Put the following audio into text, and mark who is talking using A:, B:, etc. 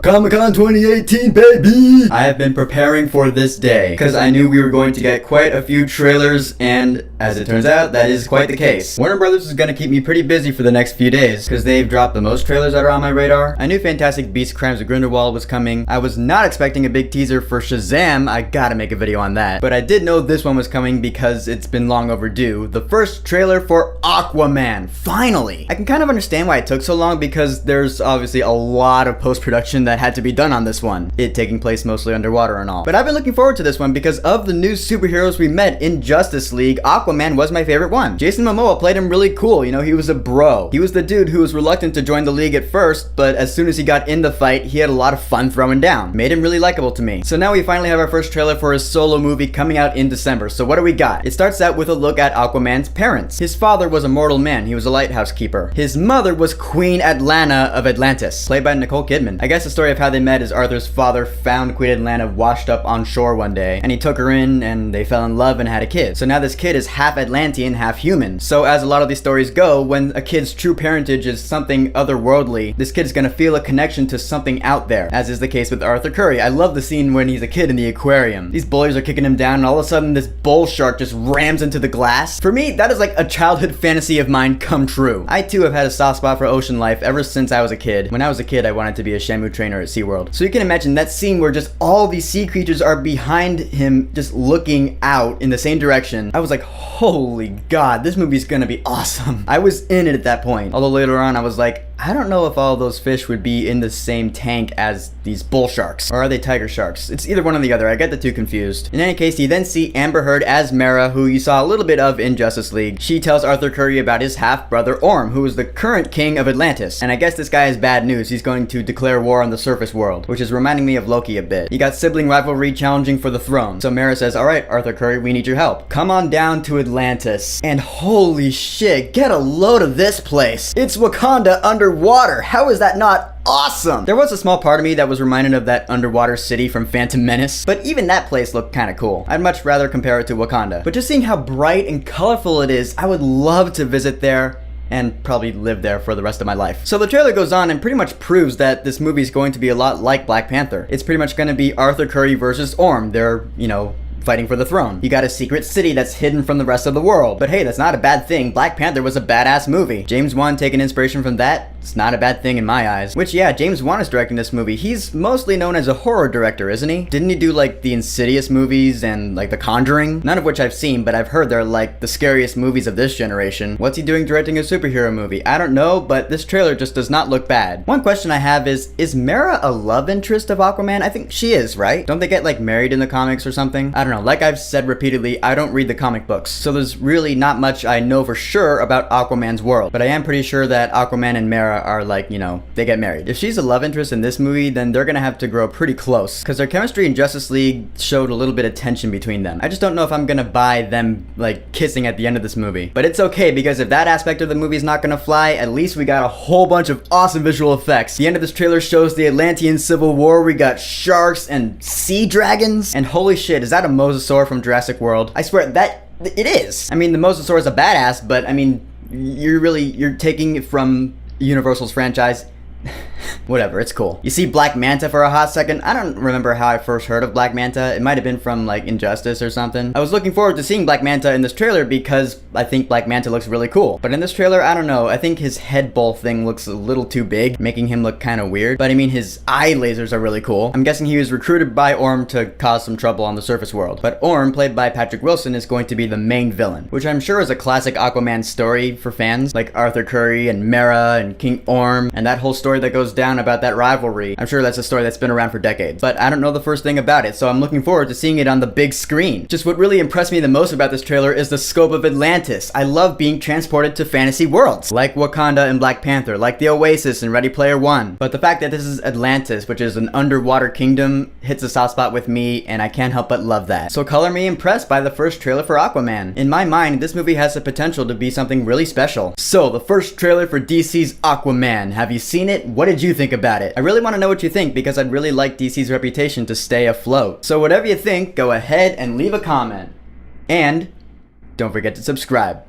A: Comic-Con 2018, baby! I have been preparing for this day, because I knew we were going to get quite a few trailers, and as it turns out, that is quite the case. Warner Brothers is going to keep me pretty busy for the next few days, because they've dropped the most trailers that are on my radar. I knew Fantastic Beasts Crimes of Grindelwald was coming. I was not expecting a big teaser for Shazam. I gotta make a video on that. But I did know this one was coming because it's been long overdue. The first trailer for Aquaman, finally! I can kind of understand why it took so long because there's obviously a lot of post-production that had to be done on this one. It taking place mostly underwater and all. But I've been looking forward to this one because of the new superheroes we met in Justice League. Aquaman was my favorite one. Jason Momoa played him really cool. You know, he was a bro. He was the dude who was reluctant to join the league at first, but as soon as he got in the fight, he had a lot of fun throwing down. Made him really likable to me. So now we finally have our first trailer for his solo movie coming out in December. So what do we got? It starts out with a look at Aquaman's parents. His father was a mortal man. He was a lighthouse keeper. His mother was Queen Atlanta of Atlantis, played by Nicole Kidman. I guess the story of how they met is Arthur's father found Queen Atlanta washed up on shore one day, and he took her in, and they fell in love and had a kid. So now this kid is half Atlantean, half human. So as a lot of these stories go, when a kid's true parentage is something otherworldly, this kid is gonna feel a connection to something out there, as is the case with Arthur Curry. I love the scene when he's a kid in the aquarium. These bullies are kicking him down, and all of a sudden this bull shark just rams into the glass. For me, that is like a childhood fantasy of mine come true. I too have had a soft spot for ocean life ever since I was a kid. When I was a kid, I wanted to be a Shamu trainer at SeaWorld. So you can imagine that scene where just all these sea creatures are behind him, just looking out in the same direction. I was like, holy God, this movie's gonna be awesome. I was in it at that point. Although later on I was like, I don't know if all those fish would be in the same tank as these bull sharks. Or are they tiger sharks? It's either one or the other. I get the two confused. In any case, you then see Amber Heard as Mera, who you saw a little bit of in Justice League. She tells Arthur Curry about his half-brother Orm, who is the current king of Atlantis. And I guess this guy has bad news. He's going to declare war on the surface world, which is reminding me of Loki a bit. You got sibling rivalry challenging for the throne. So Mera says, alright, Arthur Curry, we need your help. Come on down to Atlantis. And holy shit, get a load of this place. It's Wakanda underwater. How is that not awesome? There was a small part of me that was reminded of that underwater city from Phantom Menace, but even that place looked kind of cool. I'd much rather compare it to Wakanda. But just seeing how bright and colorful it is, I would love to visit there and probably live there for the rest of my life. So the trailer goes on and pretty much proves that this movie is going to be a lot like Black Panther. It's pretty much going to be Arthur Curry versus Orm. They're, you know, fighting for the throne. You got a secret city that's hidden from the rest of the world. But hey, that's not a bad thing. Black Panther was a badass movie. James Wan taking inspiration from that, it's not a bad thing in my eyes. Which yeah, James Wan is directing this movie. He's mostly known as a horror director, isn't he? Didn't he do like the Insidious movies and like The Conjuring? None of which I've seen, but I've heard they're like the scariest movies of this generation. What's he doing directing a superhero movie? I don't know, but this trailer just does not look bad. One question I have is Mera a love interest of Aquaman? I think she is, right? Don't they get like married in the comics or something? I don't know. Like I've said repeatedly, I don't read the comic books, so there's really not much I know for sure about Aquaman's world. But I am pretty sure that Aquaman and Mera are like, you know, they get married. If she's a love interest in this movie, then they're gonna have to grow pretty close, because their chemistry in Justice League showed a little bit of tension between them. I just don't know if I'm gonna buy them like kissing at the end of this movie. But it's okay, because if that aspect of the movie is not gonna fly, at least we got a whole bunch of awesome visual effects. The end of this trailer shows the Atlantean Civil War. We got sharks and sea dragons, and holy shit, is that a mosasaur from Jurassic World? I swear that it is. I mean, the mosasaur is a badass, but I mean, you're taking it from Universal's franchise. Whatever, it's cool. You see Black Manta for a hot second. I don't remember how I first heard of Black Manta. It might have been from like Injustice or something. I was looking forward to seeing Black Manta in this trailer because I think Black Manta looks really cool. But in this trailer, I don't know. I think his head bowl thing looks a little too big, making him look kind of weird. But I mean, his eye lasers are really cool. I'm guessing he was recruited by Orm to cause some trouble on the surface world. But Orm, played by Patrick Wilson, is going to be the main villain, which I'm sure is a classic Aquaman story for fans, like Arthur Curry and Mera and King Orm, and that whole story that goes down about that rivalry. I'm sure that's a story that's been around for decades, but I don't know the first thing about it, so I'm looking forward to seeing it on the big screen. Just what really impressed me the most about this trailer is the scope of Atlantis. I love being transported to fantasy worlds, like Wakanda and Black Panther, like the Oasis and Ready Player One. But the fact that this is Atlantis, which is an underwater kingdom, hits a soft spot with me, and I can't help but love that. So color me impressed by the first trailer for Aquaman. In my mind, this movie has the potential to be something really special. So, the first trailer for DC's Aquaman. Have you seen it? What did you think about it? I really want to know what you think because I'd really like DC's reputation to stay afloat. So whatever you think, go ahead and leave a comment. And don't forget to subscribe.